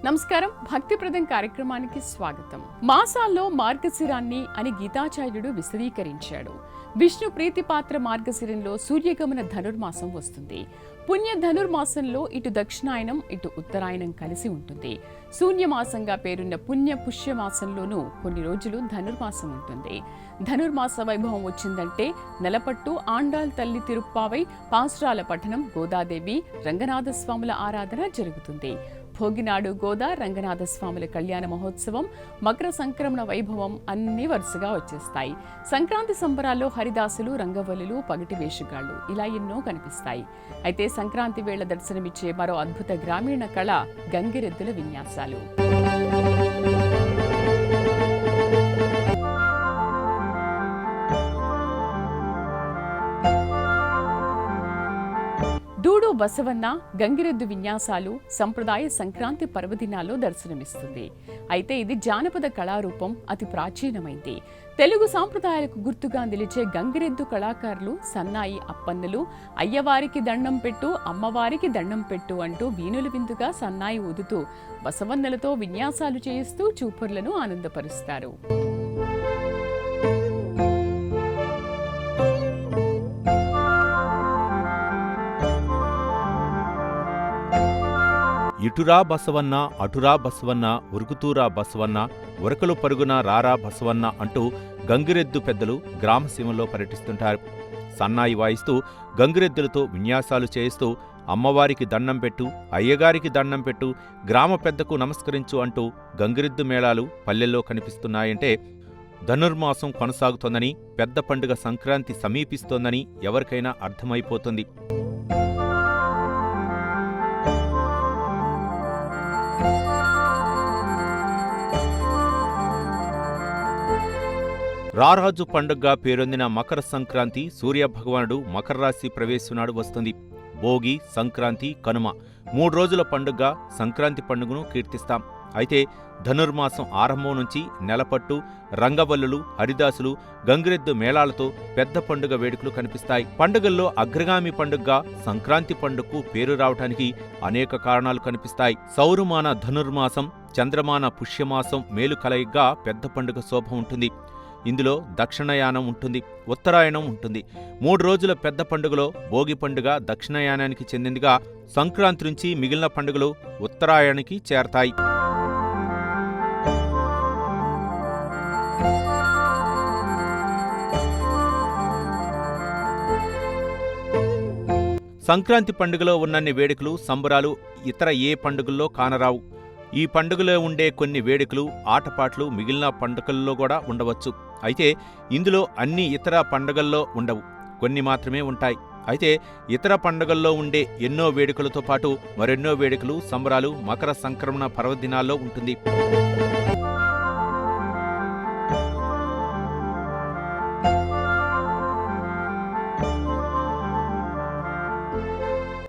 నమస్కారం, భక్తిప్రదం కార్యక్రమానికి స్వాగతం. మాసాల్లో మార్గశిరాన్ని అని గీతాచార్యుడు విశదీకరించాడు. విష్ణు ప్రీతిపాత్ర మార్గశిరంలో సూర్యగమన ధనుర్మాసం వస్తుంది. పుణ్య ధనుర్మాసంలో ఇటు దక్షిణాయనం ఇటు ఉత్తరాయణం కలిసి ఉంటుంది. శూన్యమాసంగా పేరున్న పుణ్య పుష్యమాసంలోనూ కొన్ని రోజులు ధనుర్మాసం ఉంటుంది. ధనుర్మాస వైభవం వచ్చిందంటే నెలపట్టు, ఆండాల్ తల్లి తిరుప్పావై, పాసురాల పఠనం, గోదాదేవి, రంగనాథస్వాముల ఆరాధన జరుగుతుంది. భోగినాడు గోదా, రంగనాథస్వాముల కళ్యాణ మహోత్సవం, మకర సంక్రమణ వైభవం అన్నీ వరుసగా వచ్చేస్తాయి. సంక్రాంతి సంబరాల్లో హరిదాసులు, రంగవల్లులు, పగటి వేషగాళ్లు ఇలా ఎన్నో కనిపిస్తాయి. అయితే సంక్రాంతి వేళ దర్శనమిచ్చే మరో అద్భుత గ్రామీణ కళ గంగిరెద్దుల విన్యాసాలు. డూడు బసవన్న గంగిరెద్దు విన్యాసాలు సంప్రదాయ సంక్రాంతి పర్వదినాల్లో దర్శనమిస్తుంది. అయితే ఇది జానపద కళారూపం, అతి ప్రాచీనమైంది. తెలుగు సాంప్రదాయాలకు గుర్తుగా నిలిచే గంగిరెద్దు కళాకారులు సన్నాయి అప్పన్నలు అయ్యవారికి దండం పెట్టు, అమ్మవారికి దండం పెట్టు అంటూ వీణుల విందుగా సన్నాయి ఊదుతూ బసవన్నలతో విన్యాసాలు చేయిస్తూ చూపరులను ఆనందపరుస్తారు. ఇటురా బసవన్న, అటురా బసవన్న, ఉరుకుతూరా బసవన్న, ఉరకలు పరుగున రారా బసవన్న అంటూ గంగిరెద్దు పెద్దలు గ్రామసీమలో పర్యటిస్తుంటారు. సన్నాయి వాయిస్తూ గంగిరెద్దులతో విన్యాసాలు చేయిస్తూ అమ్మవారికి దండం పెట్టు, అయ్యగారికి దండం పెట్టు, గ్రామ పెద్దకు నమస్కరించు అంటూ గంగిరెద్దు మేళాలు పల్లెల్లో కనిపిస్తున్నాయంటే ధనుర్మాసం కొనసాగుతోందని, పెద్ద పండుగ సంక్రాంతి సమీపిస్తోందని ఎవరికైనా అర్థమైపోతుంది. రారాజు పండుగగా పేరొందిన మకర సంక్రాంతి సూర్యభగవానుడు మకర రాశి ప్రవేశం నాడు వస్తుంది. భోగి, సంక్రాంతి, కనుమ 3 రోజుల పండుగగా సంక్రాంతి పండుగను కీర్తిస్తాం. అయితే ధనుర్మాసం ఆరంభం నుంచి నెలపట్టు, రంగవల్లులు, హరిదాసులు, గంగిరెద్దు మేళాలతో పెద్ద పండుగ వేడుకలు కనిపిస్తాయి. పండుగల్లో అగ్రగామి పండుగగా సంక్రాంతి పండుగకు పేరు రావటానికి అనేక కారణాలు కనిపిస్తాయి. సౌరమాన ధనుర్మాసం, చంద్రమాన పుష్యమాసం మేలు కలయిగ్గా పెద్ద పండుగ శోభ ఉంటుంది. ఇందులో దక్షిణయానం ఉంటుంది, ఉత్తరాయణం ఉంటుంది. 3 రోజుల పెద్ద పండుగలో భోగి పండుగ దక్షిణయానానికి చెందిందిగా సంక్రాంతి నుంచి మిగిలిన పండుగలు ఉత్తరాయణానికి చేరతాయి. సంక్రాంతి పండుగలో ఉన్నన్ని వేడుకలు, సంబరాలు ఇతర ఏ పండుగల్లో కానరావు. ఈ పండుగలో ఉండే కొన్ని వేడుకలు, ఆటపాట్లు మిగిలిన పండుగల్లో కూడా ఉండవచ్చు. అయితే ఇందులో అన్ని ఇతర పండుగల్లో ఉండవు, కొన్ని మాత్రమే ఉంటాయి. అయితే ఇతర పండుగల్లో ఉండే ఎన్నో వేడుకలతో పాటు మరెన్నో వేడుకలు, సంబరాలు మకర సంక్రమణ పర్వదినాల్లో ఉంటుంది.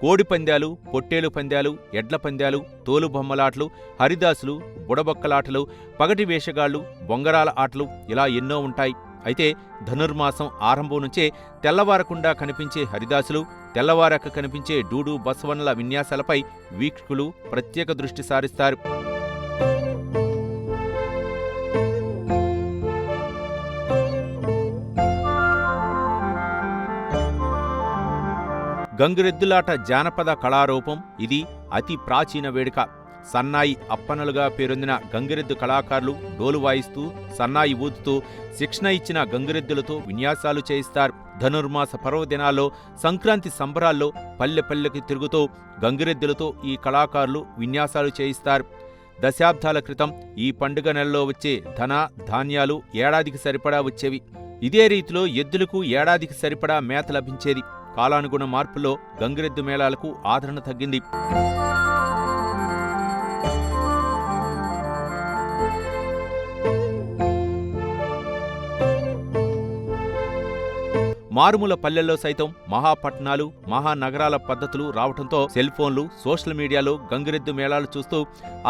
కోడి పందాలు, పొట్టేలు పందాలు, ఎడ్ల పందాలు, తోలు బొమ్మలాటలు, హరిదాసులు, బుడబొక్కలాటలు, పగటి వేషగాళ్లు, బొంగరాల ఆటలు ఇలా ఎన్నో ఉంటాయి. అయితే ధనుర్మాసం ఆరంభం నుంచే తెల్లవారకుండా కనిపించే హరిదాసులు, తెల్లవారక కనిపించే డూడు బసవన్నల విన్యాసాలపై వీక్షకులు ప్రత్యేక దృష్టి సారిస్తారు. గంగిరెద్దులాట జానపద కళారూపం. ఇది అతి ప్రాచీన వేడుక. సన్నాయి అప్పన్నలుగా పేరొందిన గంగిరెద్దు కళాకారులు డోలు వాయిస్తూ, సన్నాయి ఊదుతూ శిక్షణ ఇచ్చిన గంగిరెద్దులతో విన్యాసాలు చేయిస్తారు. ధనుర్మాస పర్వదినాల్లో, సంక్రాంతి సంబరాల్లో పల్లె పల్లెకి తిరుగుతూ గంగిరెద్దులతో ఈ కళాకారులు విన్యాసాలు చేయిస్తారు. దశాబ్దాల క్రితం ఈ పండుగ నెలలో వచ్చే ధన ధాన్యాలు ఏడాదికి సరిపడా వచ్చేవి. ఇదే రీతిలో ఎద్దులకు ఏడాదికి సరిపడా మేత లభించేది. కాలానుగుణ మార్పులో గంగిరెద్దు మేళాలకు ఆదరణ తగ్గింది. మారుమూల పల్లెల్లో సైతం మహాపట్నాలు, మహానగరాల పద్ధతులు రావడంతో సెల్ఫోన్లు, సోషల్ మీడియాలో గంగిరెద్దు మేళాలు చూస్తూ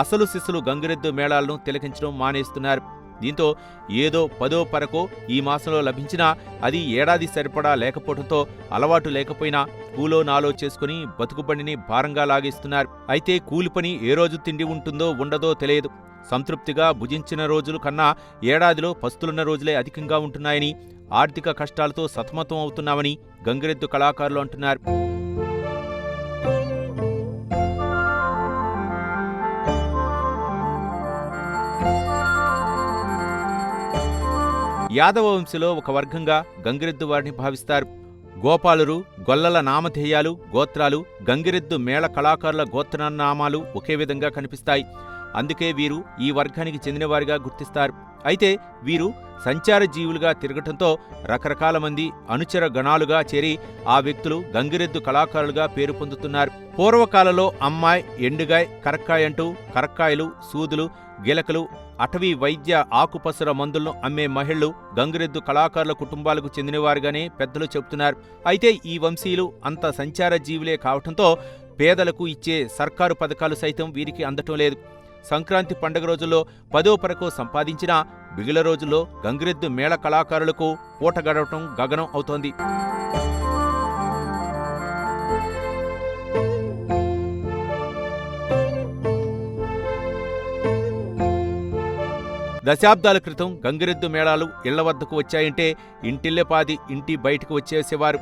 అసలు సిసలు గంగిరెద్దు మేళాలను తిలకించడం మానేస్తున్నారు. దీంతో ఏదో 10వ పరకో ఈ మాసంలో లభించినా అది ఏడాది సరిపడా లేకపోవడంతో అలవాటు లేకపోయినా కూలో నాలో చేసుకుని బతుకుబండిని భారంగా లాగేస్తున్నారు. అయితే కూలి పని ఏ రోజు తిండి ఉంటుందో ఉండదో తెలియదు. సంతృప్తిగా భుజించిన రోజుల కన్నా ఏడాదిలో పస్తులున్న రోజులే అధికంగా ఉంటున్నాయని, ఆర్థిక కష్టాలతో సతమతం అవుతున్నామని గంగిరెద్దు కళాకారులు అంటున్నారు. యాదవ వంశంలో ఒక వర్గంగా గంగిరెద్దు వారిని భావిస్తారు. గోపాలురు, గొల్లల నామధేయాలు, గోత్రాలు, గంగిరెద్దు మేళ కళాకారుల గోత్రనామాలు ఒకే విధంగా కనిపిస్తాయి. అందుకే వీరు ఈ వర్గానికి చెందినవారిగా గుర్తిస్తారు. అయితే వీరు సంచార జీవులుగా తిరగటంతో రకరకాల మంది అనుచర గణాలుగా చేరి ఆ వ్యక్తులు గంగిరెద్దు కళాకారులుగా పేరు పొందుతున్నారు. పూర్వకాలంలో అమ్మాయ్, ఎండుగాయ్, కరక్కాయ్ అంటూ కరక్కాయలు, సూదులు, గిలకలు, అటవీ వైద్య ఆకుపసర మందులను అమ్మే మహిళలు గంగిరెద్దు కళాకారుల కుటుంబాలకు చెందినవారుగానే పెద్దలు చెబుతున్నారు. అయితే ఈ వంశీయులు అంత సంచార జీవులే కావటంతో పేదలకు ఇచ్చే సర్కారు పథకాలు సైతం వీరికి అందటం లేదు. సంక్రాంతి పండుగ రోజుల్లో 10వ పరకో సంపాదించినా మిగిలిన రోజుల్లో గంగిరెద్దు మేళ కళాకారులకు పూట గడవటం గగనం అవుతోంది. దశాబ్దాల క్రితం గంగిరెద్దు మేళాలు ఇళ్ల వద్దకు వచ్చాయంటే ఇంటిల్లెపాది ఇంటి బయటకు వచ్చేసేవారు.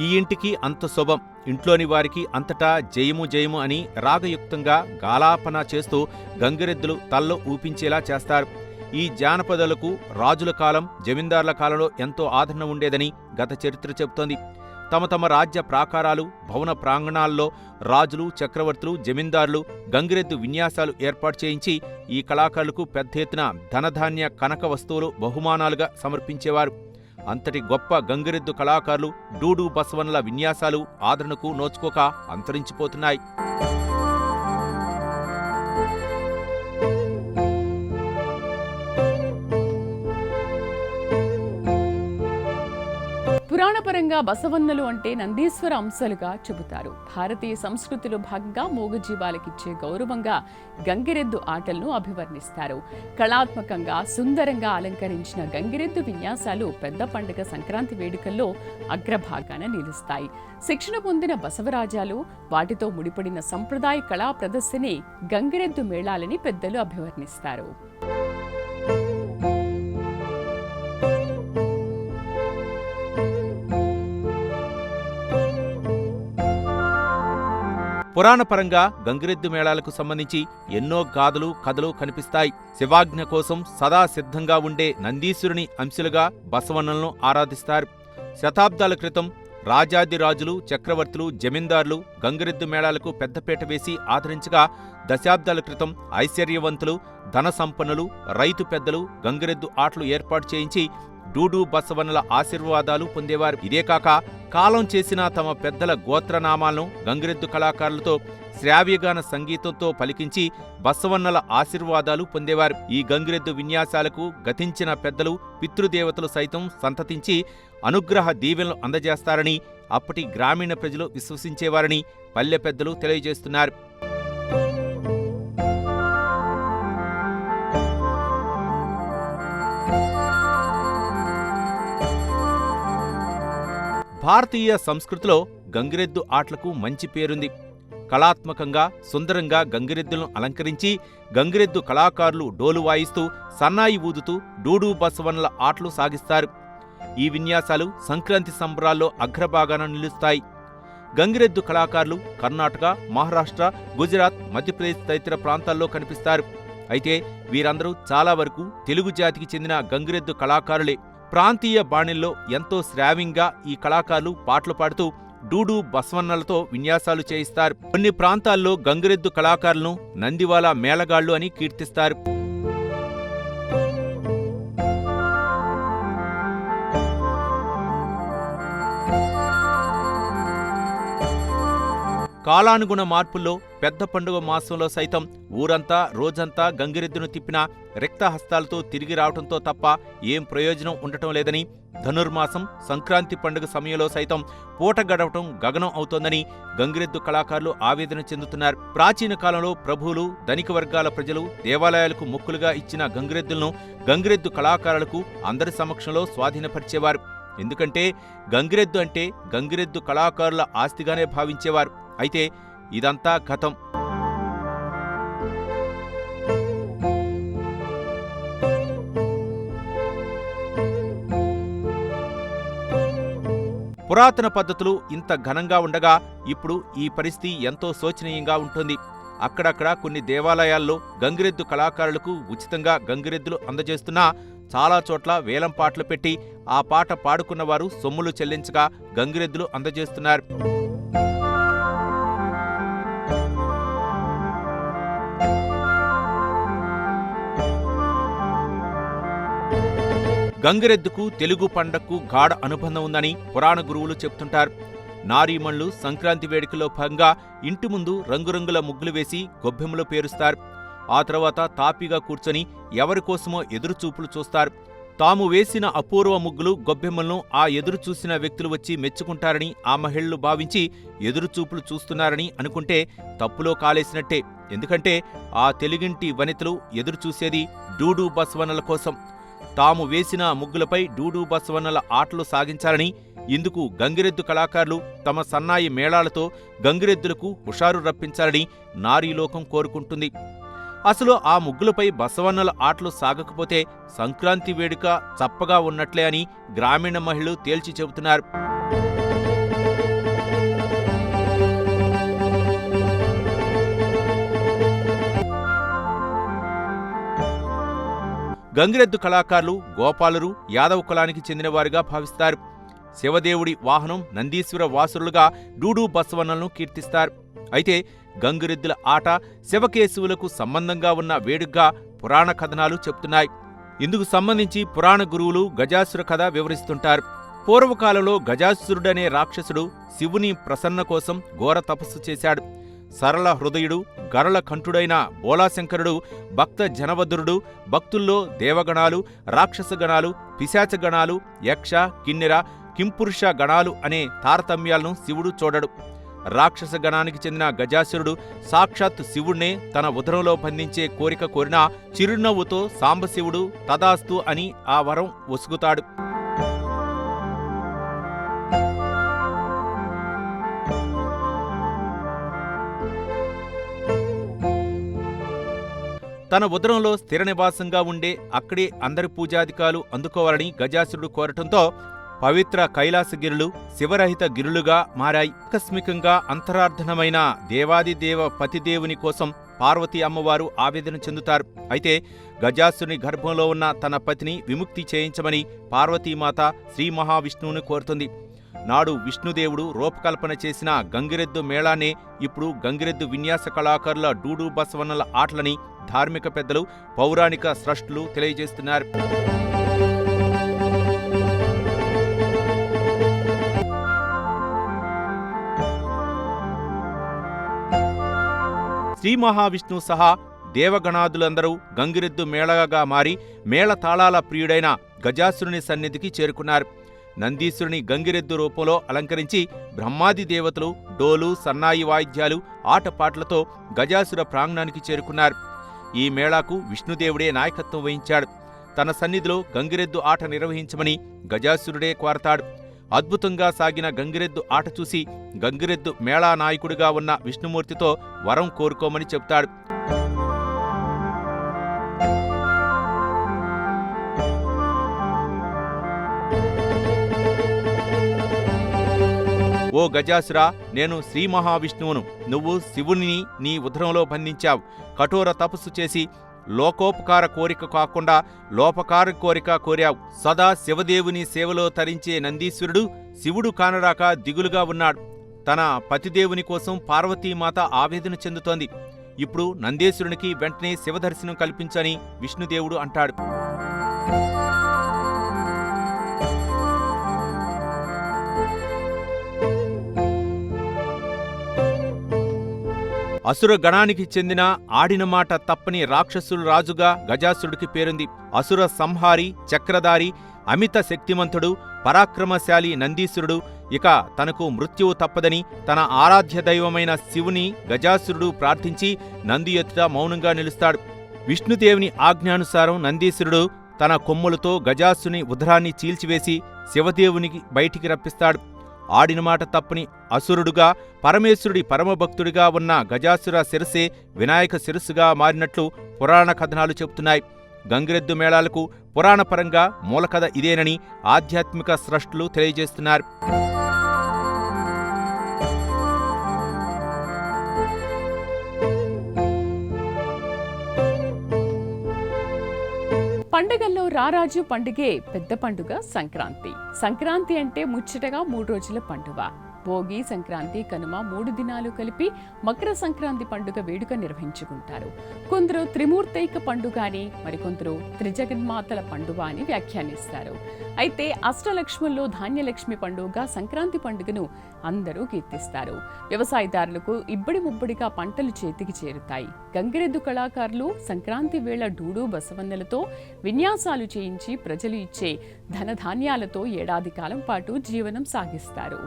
ఈ ఇంటికి అంత శుభం, ఇంట్లోని వారికి అంతటా జయము జయము అని రాగయుక్తంగా గాలాపన చేస్తూ గంగిరెద్దులు తల్లో ఊపించేలా చేస్తారు. ఈ జానపదాలకు రాజుల కాలం, జమీందార్ల కాలంలో ఎంతో ఆదరణ ఉండేదని గత చరిత్ర చెబుతోంది. తమ తమ రాజ్య ప్రాకారాలు, భవన ప్రాంగణాల్లో రాజులు, చక్రవర్తులు, జమీందారులు గంగిరెద్దు విన్యాసాలు ఏర్పాటు చేయించి ఈ కళాకారులకు పెద్ద ఎత్తున ధనధాన్య కనక వస్తువులు బహుమానాలుగా సమర్పించేవారు. అంతటి గొప్ప గంగిరెద్దు కళాకారులు డూడు బసవన్ల విన్యాసాలు ఆదరణకు నోచుకోక అంతరించిపోతున్నాయి. పురాణపరంగా బసవన్నలు అంటే నందీశ్వర అంశాలుగా చెబుతారు. భారతీయ సంస్కృతిలో భాగంగా మూగజీవాలకిచ్చే గౌరవంగా గంగిరెద్దు ఆటలను అభివర్ణిస్తారు. కళాత్మకంగా సుందరంగా అలంకరించిన గంగిరెద్దు విన్యాసాలు పెద్ద పండుగ సంక్రాంతి వేడుకల్లో అగ్రభాగాన నిలుస్తాయి. శిక్షణ పొందిన బసవరాజాలు, వాటితో ముడిపడిన సంప్రదాయ కళా ప్రదర్శనే గంగిరెద్దు మేళాలని పెద్దలు అభివర్ణిస్తారు. పురాణపరంగా గంగిరెద్దు మేళాలకు సంబంధించి ఎన్నో గాథలు, కథలు కనిపిస్తాయి. శివాజ్ఞ కోసం సదా సిద్ధంగా ఉండే నందీశ్వరుని అంశలుగా బసవన్నలను ఆరాధిస్తారు. శతాబ్దాల క్రితం రాజాదిరాజులు, చక్రవర్తులు, జమీందారులు గంగిరెద్దు మేళాలకు పెద్దపీట వేసి ఆదరించగా, దశాబ్దాల క్రితం ఐశ్వర్యవంతులు, ధన సంపన్నులు, రైతు పెద్దలు గంగిరెద్దు ఆటలు ఏర్పాటు చేయించి డూడు బసవన్నల ఆశీర్వాదాలు పొందేవారు. ఇదే కాక కాలం చేసిన తమ పెద్దల గోత్రనామాలను గంగిరెద్దు కళాకారులతో శ్రావ్యగాన సంగీతంతో పలికించి బసవన్నల ఆశీర్వాదాలు పొందేవారు. ఈ గంగిరెద్దు విన్యాసాలకు గతించిన పెద్దలు, పితృదేవతలు సైతం సంతతించి అనుగ్రహ దీవెనలు అందజేస్తారని అప్పటి గ్రామీణ ప్రజలు విశ్వసించేవారని పల్లె పెద్దలు తెలియజేస్తున్నారు. భారతీయ సంస్కృతిలో గంగిరెద్దు ఆటలకు మంచి పేరుంది. కళాత్మకంగా, సుందరంగా గంగిరెద్దులను అలంకరించి గంగిరెద్దు కళాకారులు డోలు వాయిస్తూ, సన్నాయి ఊదుతూ డూడు బసవన్నల ఆటలు సాగిస్తారు. ఈ విన్యాసాలు సంక్రాంతి సంబరాల్లో అగ్రభాగాన నిలుస్తాయి. గంగిరెద్దు కళాకారులు కర్ణాటక, మహారాష్ట్ర, గుజరాత్, మధ్యప్రదేశ్ తదితర ప్రాంతాల్లో కనిపిస్తారు. అయితే వీరందరూ చాలా వరకు తెలుగు జాతికి చెందిన గంగిరెద్దు కళాకారులే. ప్రాంతీయ బాణిల్లో ఎంతో శ్రావ్యంగా ఈ కళాకారులు పాటలు పాడుతూ డూడు బసవన్నలతో విన్యాసాలు చేయిస్తారు. కొన్ని ప్రాంతాల్లో గంగిరెద్దు కళాకారులను నందివాల మేళగాళ్లు అని కీర్తిస్తారు. కాలానుగుణ మార్పుల్లో పెద్ద పండుగ మాసంలో సైతం ఊరంతా రోజంతా గంగిరెద్దును తిప్పినా రిక్త హస్తాలతో తిరిగి రావడంతో తప్ప ఏం ప్రయోజనం ఉండటం లేదని ధనుర్మాసం సంక్రాంతి పండుగ సమయంలో సైతం పూట గడవటం గగనం అవుతోందని గంగిరెద్దు కళాకారులు ఆవేదన చెందుతున్నారు. ప్రాచీన కాలంలో ప్రభువులు, ధనిక వర్గాల ప్రజలు దేవాలయాలకు మొక్కులుగా ఇచ్చిన గంగిరెద్దులను గంగిరెద్దు కళాకారులకు అందరి సమక్షంలో స్వాధీనపరిచేవారు. ఎందుకంటే గంగిరెద్దు అంటే గంగిరెద్దు కళాకారుల ఆస్తిగానే భావించేవారు. అయితే ఇదంతా గతం. పురాతన పద్ధతులు ఇంత ఘనంగా ఉండగా ఇప్పుడు ఈ పరిస్థితి ఎంతో శోచనీయంగా ఉంటుంది. అక్కడక్కడ కొన్ని దేవాలయాల్లో గంగిరెద్దు కళాకారులకు ఉచితంగా గంగిరెద్దులు అందజేస్తున్నా చాలా చోట్ల వేలం పాటలు పెట్టి ఆ పాట పాడుకున్నవారు సొమ్ములు చెల్లించగా గంగిరెద్దులు అందజేస్తున్నారు. గంగిరెద్దుకు తెలుగు పండగకు గాఢ అనుబంధం ఉందని పురాణ గురువులు చెప్తుంటారు. నారీమణులు సంక్రాంతి వేడుకలో భాగంగా ఇంటి ముందు రంగురంగుల ముగ్గులు వేసి గొబ్బెమ్మలు పేరుస్తారు. ఆ తర్వాత తాపీగా కూర్చొని ఎవరికోసమో ఎదురుచూపులు చూస్తారు. తాము వేసిన అపూర్వ ముగ్గులు, గొబ్బెమ్మలను ఆ ఎదురుచూసిన వ్యక్తులు వచ్చి మెచ్చుకుంటారని ఆ మహిళలు భావించి ఎదురుచూపులు చూస్తున్నారని అనుకుంటే తప్పులో కాలేసినట్టే. ఎందుకంటే ఆ తెలుగింటి వనితలు ఎదురుచూసేది డూడు బసవన్నల కోసం. తాము వేసిన ముగ్గులపై డూడు బసవన్నల ఆటలు సాగించాలని, ఇందుకు గంగిరెద్దు కళాకారులు తమ సన్నాయి మేళాలతో గంగిరెద్దులకు హుషారు రప్పించాలని నారీలోకం కోరుకుంటుంది. అసలు ఆ ముగ్గులపై బసవన్నల ఆటలు సాగకపోతే సంక్రాంతి వేడుక చప్పగా ఉన్నట్లే అని గ్రామీణ మహిళలు తేల్చి చెబుతున్నారు. గంగిరెద్దు కళాకారులు గోపాలురు యాదవ కులానికి చెందినవారుగా భావిస్తారు. శివదేవుడి వాహనం నందీశ్వర వాసురులుగా డూడు బసవన్నలను కీర్తిస్తారు. అయితే గంగిరెద్దుల ఆట శివకేశవులకు సంబంధంగా ఉన్న వేడుగ్గా పురాణ కథనాలు చెప్తున్నాయి. ఇందుకు సంబంధించి పురాణ గురువులు గజాసుర కథ వివరిస్తుంటారు. పూర్వకాలంలో గజాసురుడనే రాక్షసుడు శివుని ప్రసన్న కోసం ఘోర తపస్సు చేశాడు. సరళ హృదయుడు, గరళ కంఠుడైన బోళాశంకరుడు భక్త జనవదురుడు. భక్తుల్లో దేవగణాలు, రాక్షసగణాలు, పిశాచగణాలు, యక్ష, కిన్నెర, కింపురుష గణాలు అనే తారతమ్యాలను శివుడు చూడడు. రాక్షస గణానికి చెందిన గజాసురుడు సాక్షాత్ శివుణ్ణే తన ఉదరంలో బంధించే కోరిక కోరినా చిరునవ్వుతో సాంబశివుడు తదాస్తు అని ఆ వరం ఒసుగుతాడు. తన ఉదరంలో స్థిర నివాసంగా ఉండే అక్కడే అందరి పూజాధికాలు అందుకోవాలని గజాసురుడు కోరటంతో పవిత్ర కైలాసగిరులు శివరహిత గిరులుగా మారాయి. ఆకస్మికంగా అంతరార్థనమైన దేవాదిదేవ పతిదేవుని కోసం పార్వతీ అమ్మవారు ఆవేదన చెందుతారు. అయితే గజాసురుని గర్భంలో ఉన్న తన పతిని విముక్తి చేయించమని పార్వతీమాత శ్రీ మహావిష్ణువుని కోరుతుంది. నాడు విష్ణుదేవుడు రూపకల్పన చేసిన గంగిరెద్దు మేళానే ఇప్పుడు గంగిరెద్దు విన్యాస కళాకారుల డూడు బసవన్నల ఆటలని ధార్మిక పెద్దలు, పౌరాణిక స్రష్టులు తెలియజేస్తున్నారు. శ్రీ మహావిష్ణువు సహా దేవగణాదులందరూ గంగిరెద్దు మేళగా మారి మేళ తాళాల ప్రియుడైన గజాసురుని సన్నిధికి చేరుకున్నారు. నందీశ్వరుని గంగిరెద్దు రూపంలో అలంకరించి బ్రహ్మాది దేవతలు డోలు, సన్నాయి వాయిద్యాలు, ఆటపాట్లతో గజాసుర ప్రాంగణానికి చేరుకున్నారు. ఈ మేళాకు విష్ణుదేవుడే నాయకత్వం వహించాడు. తన సన్నిధిలో గంగిరెద్దు ఆట నిర్వహించమని గజాసురుడే కోరతాడు. అద్భుతంగా సాగిన గంగిరెద్దు ఆట చూసి గంగిరెద్దు మేళా నాయకుడిగా ఉన్న విష్ణుమూర్తితో వరం కోరుకోమని చెప్తాడు. ఓ గజాసురా, నేను శ్రీ మహావిష్ణువును. నువ్వు శివుని నీ ఉదరంలో బంధించావు. కఠోర తపస్సు చేసి లోకోపకార కోరిక కాకుండా లోపకార కోరిక కోరావు. సదా శివదేవుని సేవలో తరించే నందీశ్వరుడు శివుడు కానరాక దిగులుగా ఉన్నాడు. తన పతిదేవుని కోసం పార్వతీమాత ఆవేదన చెందుతోంది. ఇప్పుడు నందీశ్వరునికి వెంటనే శివదర్శనం కల్పించని విష్ణుదేవుడు అంటాడు. అసుర గణానికి చెందిన ఆడిన మాట తప్పని రాక్షసుడు రాజుగా గజాసురుడికి పేరుంది. అసుర సంహారి, చక్రధారి, అమిత శక్తిమంతుడు, పరాక్రమశాలి నందీశ్వరుడు ఇక తనకు మృత్యువు తప్పదని తన ఆరాధ్య దైవమైన శివుని గజాసురుడు ప్రార్థించి నంది ఎదుట మౌనంగా నిలుస్తాడు. విష్ణుదేవుని ఆజ్ఞానుసారం నందీశ్వరుడు తన కొమ్ములతో గజాసుని ఉదరాన్ని చీల్చివేసి శివదేవునికి బయటికి రప్పిస్తాడు. ఆడిన మాట తప్పని అసురుడుగా పరమేశ్వరుడి పరమభక్తుడిగా ఉన్న గజాసుర శిరస్సే వినాయక శిరస్సుగా మారినట్లు పురాణ కథనాలు చెబుతున్నాయి. గంగిరెద్దు మేళాలకు పురాణపరంగా మూలకథ ఇదేనని ఆధ్యాత్మిక స్రష్టులు తెలియజేస్తున్నారు. పండుగల్లో రారాజు పండుగే పెద్ద పండుగ సంక్రాంతి. సంక్రాంతి అంటే ముచ్చటగా 3 రోజుల పండుగ. భోగి, సంక్రాంతి, కనుమ 3 దినాలు కలిపి మకర సంక్రాంతి పండుగ వేడుక నిర్వహించుకుంటారు. కొందరు త్రిమూర్తైక పండుగ అని, మరికొందరు త్రిజగన్మాతల పండుగ అని వ్యాఖ్యానిస్తారు. అయితే అష్టలక్ష్ముల్లో ధాన్యలక్ష్మి పండుగ సంక్రాంతి పండుగను అందరూ కీర్తిస్తారు. వ్యవసాయదారులకు ఇబ్బడి ముబ్బడిగా పంటలు చేతికి చేరుతాయి. గంగిరెద్దు కళాకారులు సంక్రాంతి వేళ డూడు బసవన్నెలతో విన్యాసాలు చేయించి ప్రజలు ఇచ్చే ధనధాన్యాలతో ఏడాది కాలం పాటు జీవనం సాగిస్తారు.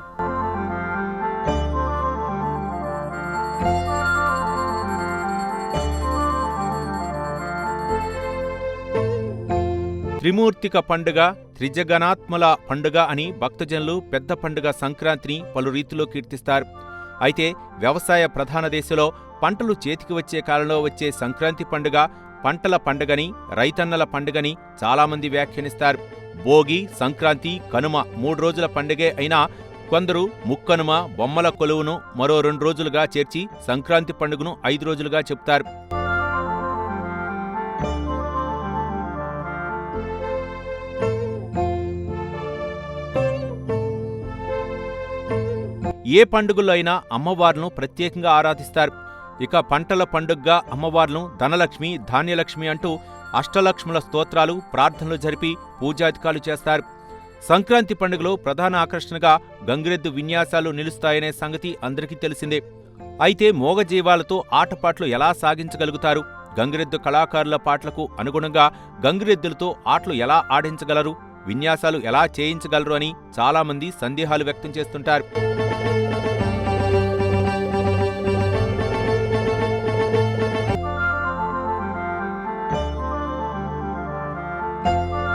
త్రిమూర్తిక పండుగ, త్రిజగనాత్మల పండుగ అని భక్తజనులు పెద్ద పండుగ సంక్రాంతిని పలు రీతిలో కీర్తిస్తారు. అయితే వ్యవసాయ ప్రధాన దేశంలో పంటలు చేతికి వచ్చే కాలంలో వచ్చే సంక్రాంతి పండుగ పంటల పండుగని, రైతన్నల పండుగని చాలామంది వ్యాఖ్యానిస్తారు. భోగి, సంక్రాంతి, కనుమ 3 రోజుల పండుగే అయినా కొందరు ముక్కనుమ, బొమ్మల కొలువును మరో 2 రోజులుగా చేర్చి సంక్రాంతి పండుగను 5 రోజులుగా చెప్తారు. ఏ పండుగల్లో అయినా అమ్మవార్లను ప్రత్యేకంగా ఆరాధిస్తారు. ఇక పంటల పండుగగా అమ్మవార్లను ధనలక్ష్మి, ధాన్యలక్ష్మి అంటూ అష్టలక్ష్ముల స్తోత్రాలు, ప్రార్థనలు జరిపి పూజాధికాలు చేస్తారు. సంక్రాంతి పండుగలో ప్రధాన ఆకర్షణగా గంగిరెద్దు విన్యాసాలు నిలుస్తాయనే సంగతి అందరికీ తెలిసిందే. అయితే మోగజీవాలతో ఆటపాట్లు ఎలా సాగించగలుగుతారు? గంగిరెద్దు కళాకారుల పాటలకు అనుగుణంగా గంగిరెద్దులతో ఆటలు ఎలా ఆడించగలరు? విన్యాసాలు ఎలా చేయించగలరు అని చాలామంది సందేహాలు వ్యక్తం చేస్తుంటారు.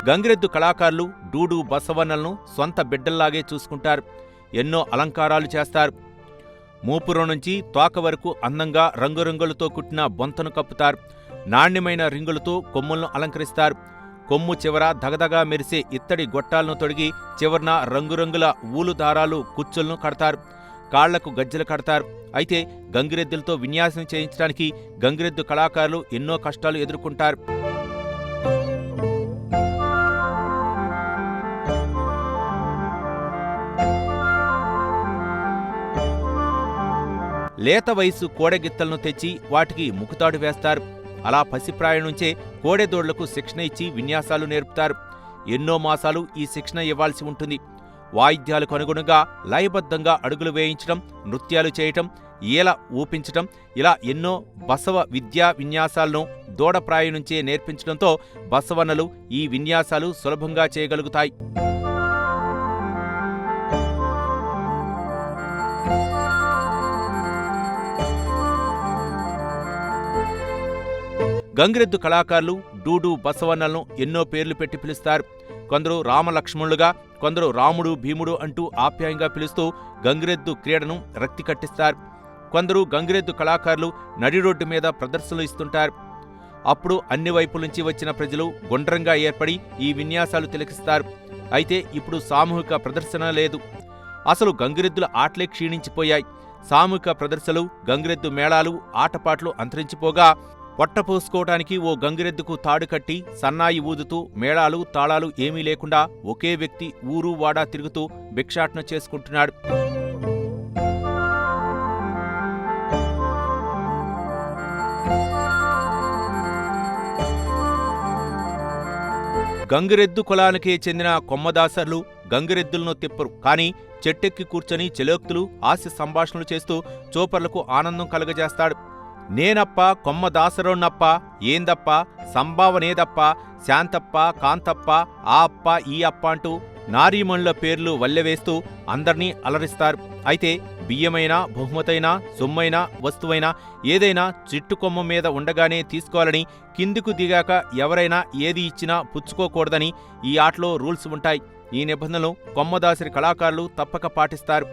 గంగిరెద్దు కళాకారులు డూడు బసవన్నలను సొంత బిడ్డల్లాగే చూసుకుంటారు. ఎన్నో అలంకారాలు చేస్తారు. మూపురం నుంచి తోక వరకు అందంగా రంగురంగులతో కుట్టిన బొంతను కప్పుతారు. నాణ్యమైన రింగులతో కొమ్ములను అలంకరిస్తారు. కొమ్ము చివర దగదగా మెరిసే ఇత్తడి గొట్టాలను తొడిగి చివరన రంగురంగుల ఊలు దారాలు కుచ్చులను కడతారు. కాళ్లకు గజ్జెలు కడతారు. అయితే గంగిరెద్దులతో విన్యాసం చేయించడానికి గంగిరెద్దు కళాకారులు ఎన్నో కష్టాలు ఎదుర్కొంటారు. లేత వయసు కోడెగిత్తలను తెచ్చి వాటికి ముకుతాడు వేస్తారు. అలా పసిప్రాయం నుంచే కోడెదోళ్లకు శిక్షణ ఇచ్చి విన్యాసాలు నేర్పుతారు. ఎన్నో మాసాలు ఈ శిక్షణ ఇవ్వాల్సి ఉంటుంది. వాయిద్యాలకు అనుగుణంగా లయబద్ధంగా అడుగులు వేయించడం, నృత్యాలు చేయటం, ఈల ఊపించటం ఇలా ఎన్నో బసవ విద్యా విన్యాసాలను దూడప్రాయం నుంచే నేర్పించడంతో బసవన్నలు ఈ విన్యాసాలు సులభంగా చేయగలుగుతాయి. గంగిరెద్దు కళాకారులు డూడు బసవన్నలను ఎన్నో పేర్లు పెట్టి పిలుస్తారు. కొందరు రామలక్ష్మణులుగా, కొందరు రాముడు భీముడు అంటూ ఆప్యాయంగా పిలుస్తూ గంగిరెద్దు క్రీడను రక్తి కట్టిస్తారు. కొందరు గంగిరెద్దు కళాకారులు నడి రోడ్డు మీద ప్రదర్శనలు ఇస్తుంటారు. అప్పుడు అన్ని వైపుల నుంచి వచ్చిన ప్రజలు గుండ్రంగా ఏర్పడి ఈ విన్యాసాలు తిలకిస్తారు. అయితే ఇప్పుడు సామూహిక ప్రదర్శన లేదు. అసలు గంగిరెద్దుల ఆటలే క్షీణించిపోయాయి. సామూహిక ప్రదర్శనలు, గంగిరెద్దు మేళాలు, ఆటపాట్లు అంతరించిపోగా పొట్టపోసుకోవటానికి ఓ గంగిరెద్దుకు తాడు కట్టి సన్నాయి ఊదుతూ మేళాలు తాళాలు ఏమీ లేకుండా ఒకే వ్యక్తి ఊరు వాడా తిరుగుతూ భిక్షాటన చేసుకుంటున్నాడు. గంగిరెద్దు కులానికే చెందిన కొమ్మదాసర్లు గంగిరెద్దులను తిప్పరు. కానీ చెట్టెక్కి కూర్చొని చెలోక్తులు, హాస్య సంభాషణలు చేస్తూ చూపర్లకు ఆనందం కలగజేస్తాడు. నేనప్ప కొమ్మదాసరోన్నప్ప ఏందప్ప సంభావనేదప్ప, శాంతప్ప, కాంతప్ప, ఆ అప్ప ఈ అప్ప అంటూ నారీమణుల పేర్లు వల్లెవేస్తూ అందర్నీ అలరిస్తారు. అయితే బియ్యమైనా, బహుమతైనా, సొమ్మైనా, వస్తువైనా ఏదైనా చిట్టుకొమ్మ మీద ఉండగానే తీసుకోవాలని, కిందికు దిగాక ఎవరైనా ఏది ఇచ్చినా పుచ్చుకోకూడదని ఈ ఆటలో రూల్స్ ఉంటాయి. ఈ నిబంధనలు కొమ్మదాసరి కళాకారులు తప్పక పాటిస్తారు.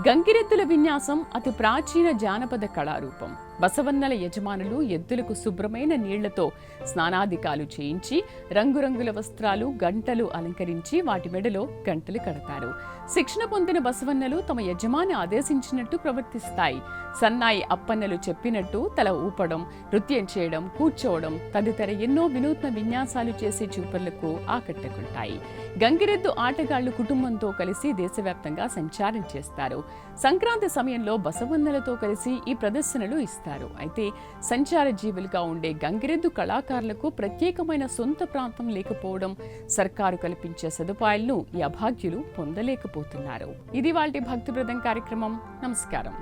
గంగిరెద్దుల విన్యాసం అతి ప్రాచీన జానపద కళారూపం. బసవన్నల యజమానులు ఎద్దులకు శుభ్రమైన నీళ్లతో స్నానాధికాలు చేయించి రంగురంగుల వస్త్రాలు, గంటలు అలంకరించి వాటి మెడలో గంటలు కడతారు. శిక్షణ పొందిన బసవన్నలు తమ యజమాని ఆదేశించినట్టు ప్రవర్తిస్తాయి. సన్నాయి అప్పన్నలు చెప్పినట్టు తల ఊపడం, నృత్యం చేయడం, కూర్చోవడం తదితర ఎన్నో వినూత్న విన్యాసాలు చేసే చూపర్లకు ఆకట్టుకుంటాయి. గంగిరెద్దు ఆటగాళ్లు కుటుంబంతో కలిసి దేశవ్యాప్తంగా సంచారం చేస్తారు. సంక్రాంతి సమయంలో బసవన్నలతో కలిసి ఈ ప్రదర్శనలు ఇస్తారు. అయితే సంచార జీవులుగా ఉండే గంగిరెద్దు కళాకారులకు ప్రత్యేకమైన సొంత ప్రాంతం లేకపోవడం, సర్కారు కల్పించే సదుపాయాలను ఈ అభాగ్యులు పొందలేకపోతున్నారు. ఇది వాల్టి భక్తి బృందం కార్యక్రమం. నమస్కారం.